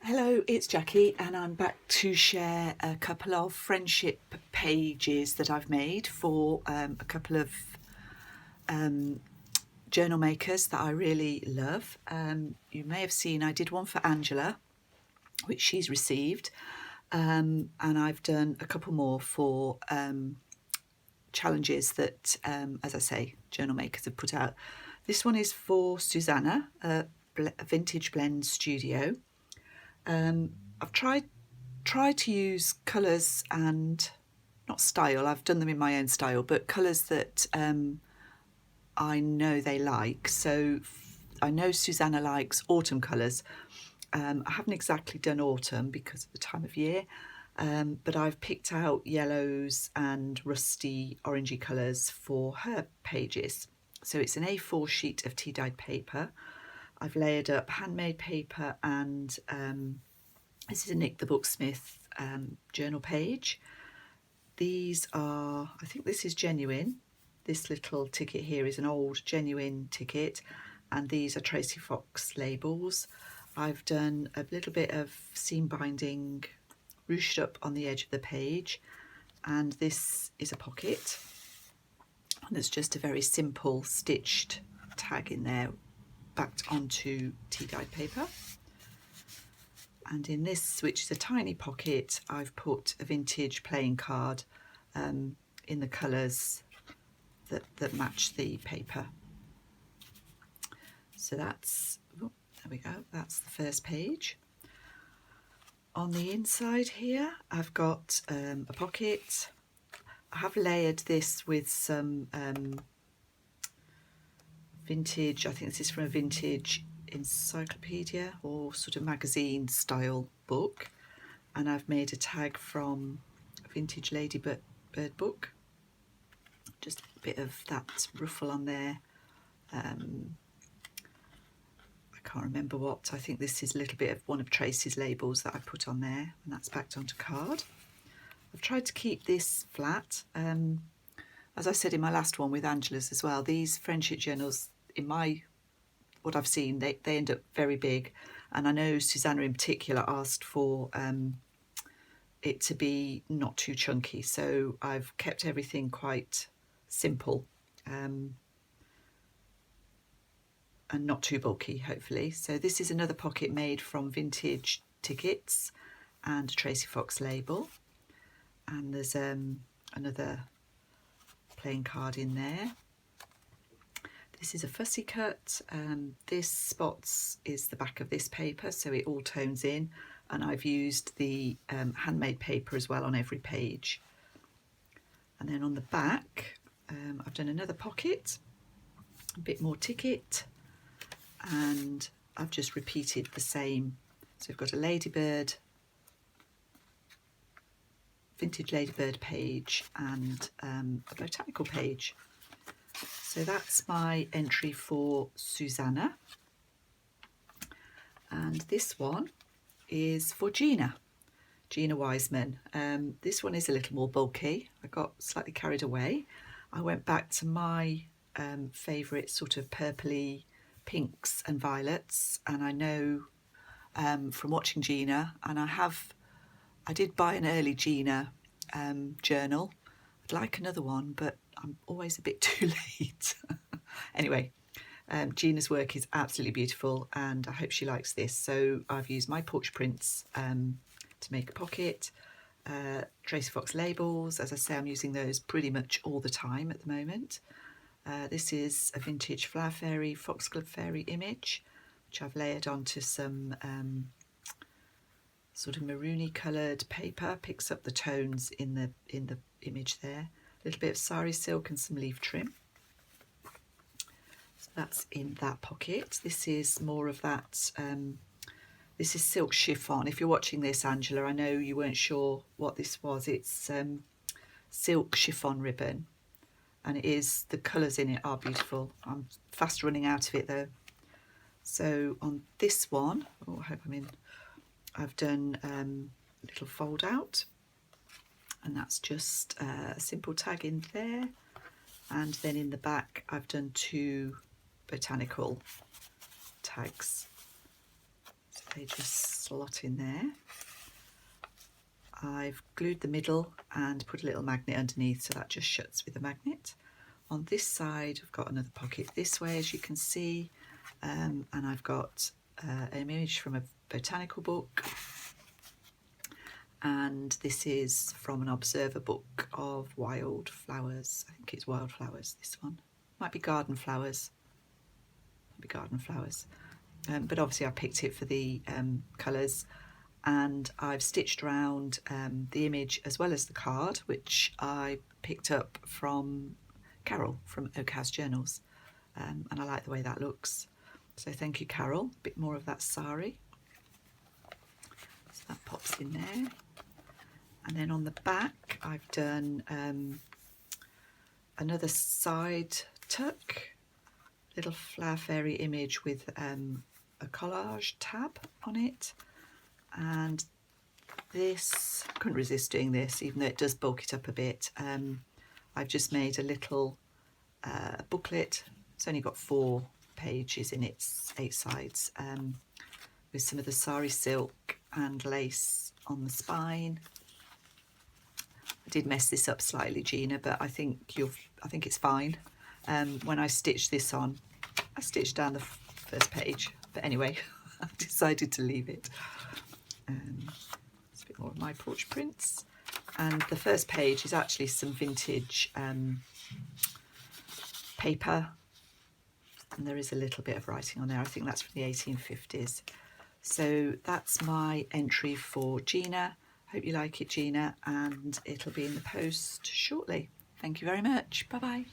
Hello, it's Jackie and I'm back to share a couple of friendship pages that I've made for a couple of journal makers that I really love. You may have seen I did one for Angela, which she's received, and I've done a couple more for challenges that, as I say, journal makers have put out. This one is for Susanna, a Vintage Blend Studio. I've tried to use colours and not style, I've done them in my own style, but colours that I know they like. So I know Susanna likes autumn colours. I haven't exactly done autumn because of the time of year, but I've picked out yellows and rusty orangey colours for her pages. So it's an A4 sheet of tea-dyed paper. I've layered up handmade paper and this is a Nick the Booksmith journal page. These are, I think this is genuine. This little ticket here is an old genuine ticket, and these are Tracy Fox labels. I've done a little bit of seam binding ruched up on the edge of the page, and this is a pocket. And there's just a very simple stitched tag in there, backed onto tea-dyed paper. And in this, which is a tiny pocket, I've put a vintage playing card in the colours that match the paper. So that's, oh, there we go, that's the first page. On the inside here, I've got a pocket. I have layered this with some vintage, I think this is from a vintage encyclopedia or sort of magazine style book, and I've made a tag from a vintage ladybird book, just a bit of that ruffle on there. I can't remember what, I think this is a little bit of one of Tracy's labels that I put on there, and that's backed onto card. I've tried to keep this flat. As I said in my last one with Angela's as well, these friendship journals, in what I've seen, they end up very big, and I know Susanna in particular asked for it to be not too chunky, so I've kept everything quite simple and not too bulky, hopefully. So this is another pocket made from vintage tickets and a Tracy Fox label, and there's another playing card in there. This is a fussy cut. This spots is the back of this paper, so it all tones in, and I've used the handmade paper as well on every page. And then on the back, I've done another pocket, a bit more ticket, and I've just repeated the same. So we've got a ladybird, vintage ladybird page, and a botanical page. So that's my entry for Susanna. And this one is for Gina Wiseman. This one is a little more bulky. I got slightly carried away. I went back to my favourite sort of purpley pinks and violets, and I know from watching Gina, and I did buy an early Gina journal. I'd like another one, but I'm always a bit too late. Anyway, Gina's work is absolutely beautiful, and I hope she likes this. So I've used my porch prints to make a pocket. Tracy Fox labels, as I say, I'm using those pretty much all the time at the moment. This is a vintage flower fairy, foxglove fairy image, which I've layered onto some sort of maroony coloured paper. Picks up the tones in the image there. A little bit of sari silk and some leaf trim. So that's in that pocket. This is more of that, this is silk chiffon. If you're watching this, Angela, I know you weren't sure what this was. It's silk chiffon ribbon, and it is, the colours in it are beautiful. I'm fast running out of it though. So on this one, oh, I hope I'm in, I've done a little fold out, and that's just a simple tag in there, and then in the back I've done two botanical tags, so they just slot in there. I've glued the middle and put a little magnet underneath, so that just shuts with a magnet. On this side I've got another pocket this way, as you can see, and I've got an image from a botanical book, and this is from an observer book of wild flowers. I think it's wild flowers, this one. Might be garden flowers. But obviously I picked it for the colours, and I've stitched around the image as well as the card, which I picked up from Carol from Oak House Journals, and I like the way that looks. So thank you, Carol. A bit more of that sari. So that pops in there. And then on the back I've done another side tuck, little flower fairy image with a collage tab on it. And this, I couldn't resist doing this, even though it does bulk it up a bit. I've just made a little booklet. It's only got 4 pages in its 8 sides, with some of the sari silk and lace on the spine. I did mess this up slightly, Gina, but I think it's fine. When I stitched this on, I stitched down the first page, but anyway, I decided to leave it. It's a bit more of my porch prints, and the first page is actually some vintage paper, and there is a little bit of writing on there. I think that's from the 1850s. So that's my entry for Gina. Hope you like it, Gina, and it'll be in the post shortly. Thank you very much. Bye bye.